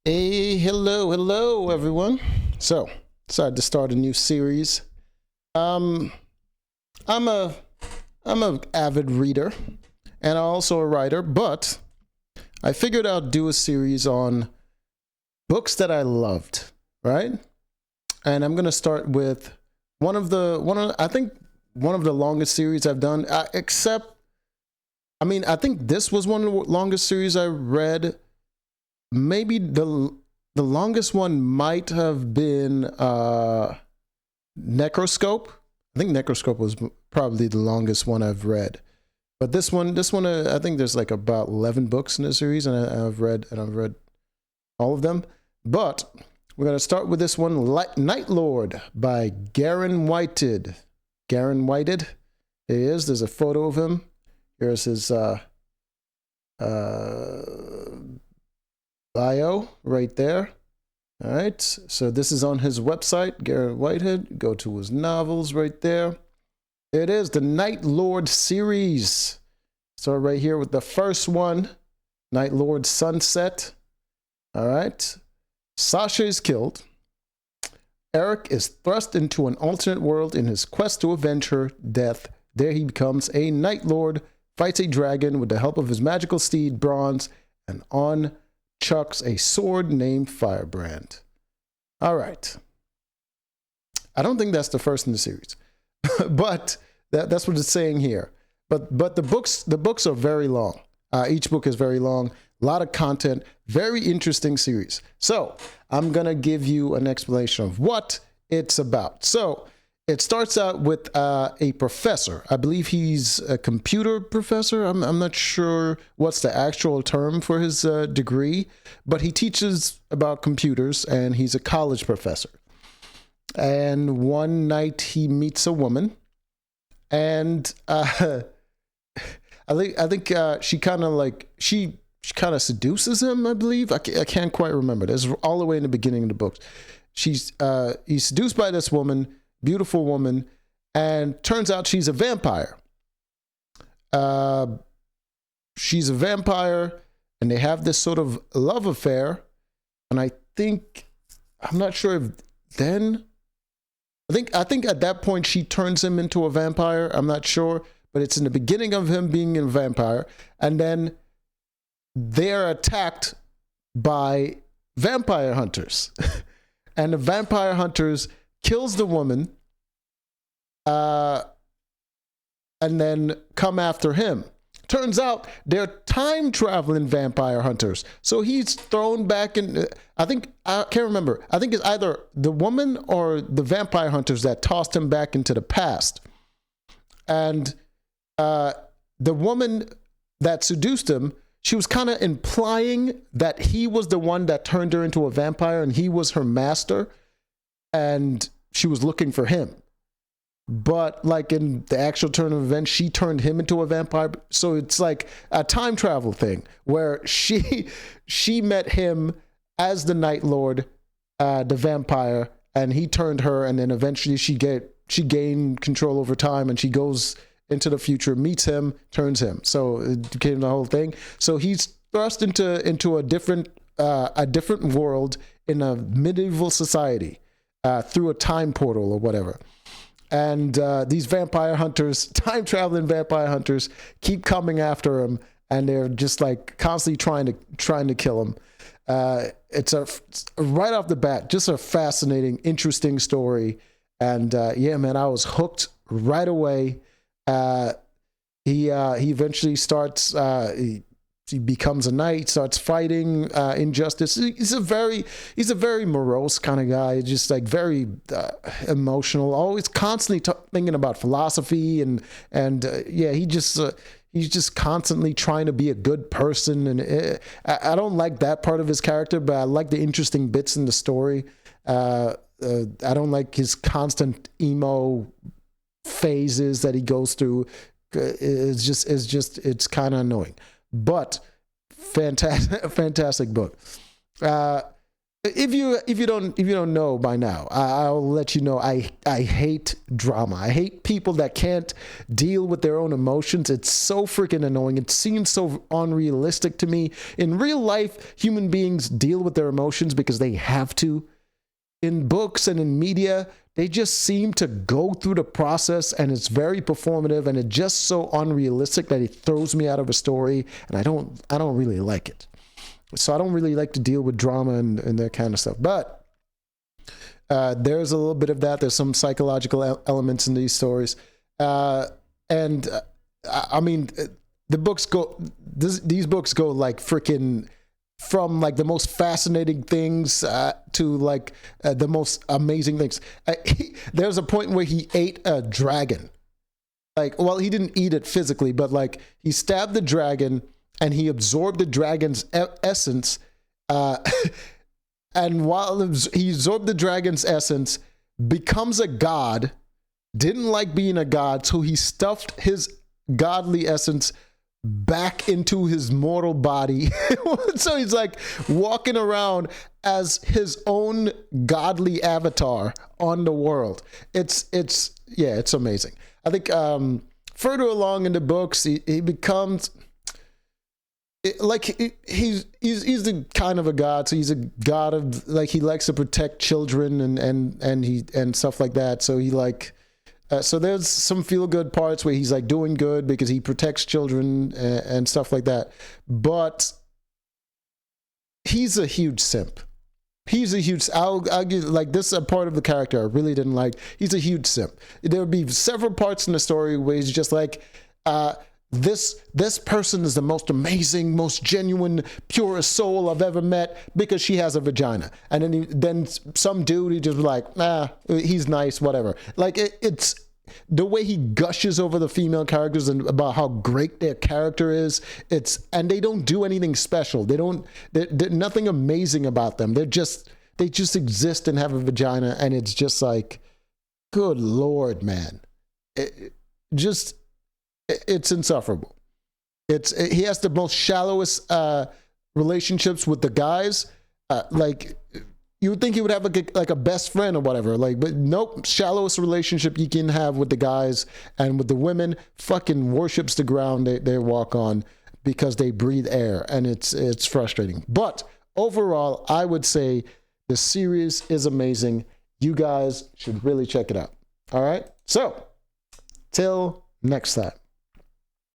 Hey, hello, everyone. So, decided to start a new series. Um, I'm a I'm a avid reader, and also a writer, but I figured I'd do a series on books that I loved, right? And I'm gonna start with I think one of the longest series I've done. I think this was one of the longest series I read. Maybe the longest one might have been Necroscope. I think Necroscope was probably the longest one I've read. But this one, I think there's like about 11 books in the series, and I've read all of them. But we're gonna start with this one, Night Lord by Garon Whited. Garon Whited. There he is. There's a photo of him. Here's his uh, bio right there. All right, so this is on his website, Garrett Whitehead. Go to his novels right there. It is the Night Lord series. Start right here with the first one, Night Lord Sunset. All right, Sasha is killed. Eric is thrust into an alternate world in his quest to avenge her death. There he becomes a Night Lord, fights a dragon with the help of his magical steed, Bronze, and on chucks a sword named Firebrand. All right. I don't think that's the first in the series, but that's what it's saying here. But the books are very long. Each book is very long. A lot of content. Very interesting series. So I'm gonna give you an explanation of what it's about. So it starts out with a professor. I believe he's a computer professor. I'm not sure what's the actual term for his degree, but he teaches about computers, and he's a college professor. And one night he meets a woman, and I think she kind of seduces him. I believe I can't quite remember. That's all the way in the beginning of the book. He's seduced by this woman, beautiful woman, and turns out she's a vampire. She's a vampire, and they have this sort of love affair. And I'm not sure if then. I think at that point she turns him into a vampire. I'm not sure, but it's in the beginning of him being a vampire, and then they're attacked by vampire hunters, and the vampire hunters kills the woman, and then come after him. Turns out they're time traveling vampire hunters. So he's thrown back in. I can't remember. I think it's either the woman or the vampire hunters that tossed him back into the past. And the woman that seduced him, she was kind of implying that he was the one that turned her into a vampire and he was her master. And she was looking for him. But like in the actual turn of events, she turned him into a vampire. So it's like a time travel thing where she met him as the Night Lord, the vampire, and he turned her, and then eventually she gained control over time, and she goes into the future, meets him, turns him. So it became the whole thing. So he's thrust into a different world in a medieval society through a time portal or whatever. And these vampire hunters, time traveling vampire hunters, keep coming after him, and they're just like constantly trying to kill him. It's right off the bat, just a fascinating, interesting story. And yeah, man, I was hooked right away. He eventually starts. He becomes a knight, starts fighting injustice. He's a very morose kind of guy, just like very emotional, always constantly thinking about philosophy and yeah, he's just constantly trying to be a good person. And I don't like that part of his character, but I like the interesting bits in the story. I don't like his constant emo phases that he goes through. It's kind of annoying. But fantastic book. If you don't know by now, I'll let you know. I hate drama. I hate people that can't deal with their own emotions. It's so freaking annoying. It seems so unrealistic to me. In real life, human beings deal with their emotions because they have to. In books and in media, they just seem to go through the process, and it's very performative, and it's just so unrealistic that it throws me out of a story, and I don't really like it. So I don't really like to deal with drama and that kind of stuff. But there's a little bit of that. There's some psychological elements in these stories. I mean, the books go, these books go like freaking from like the most fascinating things to like the most amazing things. There's a point where he ate a dragon. Like, well, he didn't eat it physically, but like he stabbed the dragon and he absorbed the dragon's essence. And while he absorbed the dragon's essence, becomes a god, didn't like being a god, so he stuffed his godly essence back into his mortal body. So he's like walking around as his own godly avatar on the world. It's amazing. I think further along in the books, he becomes he's the kind of a god. So he's a god of like, he likes to protect children and stuff like that. So he like. So there's some feel-good parts where he's like doing good because he protects children and stuff like that. But he's a huge simp. I'll give, like, this is a part of the character I really didn't like. He's a huge simp. There would be several parts in the story where he's just like, this person is the most amazing, most genuine, purest soul I've ever met because she has a vagina. And then some dude, he just like, he's nice, whatever. Like it's the way he gushes over the female characters and about how great their character is. And they don't do anything special. There's nothing amazing about them. They just exist and have a vagina. And it's just like, good Lord, man. It's insufferable. He has the most shallowest relationships with the guys. Like you would think he would have like a best friend or whatever. Like, but nope. Shallowest relationship you can have with the guys, and with the women, fucking worships the ground they walk on because they breathe air, and it's frustrating. But overall, I would say the series is amazing. You guys should really check it out. All right. So till next time.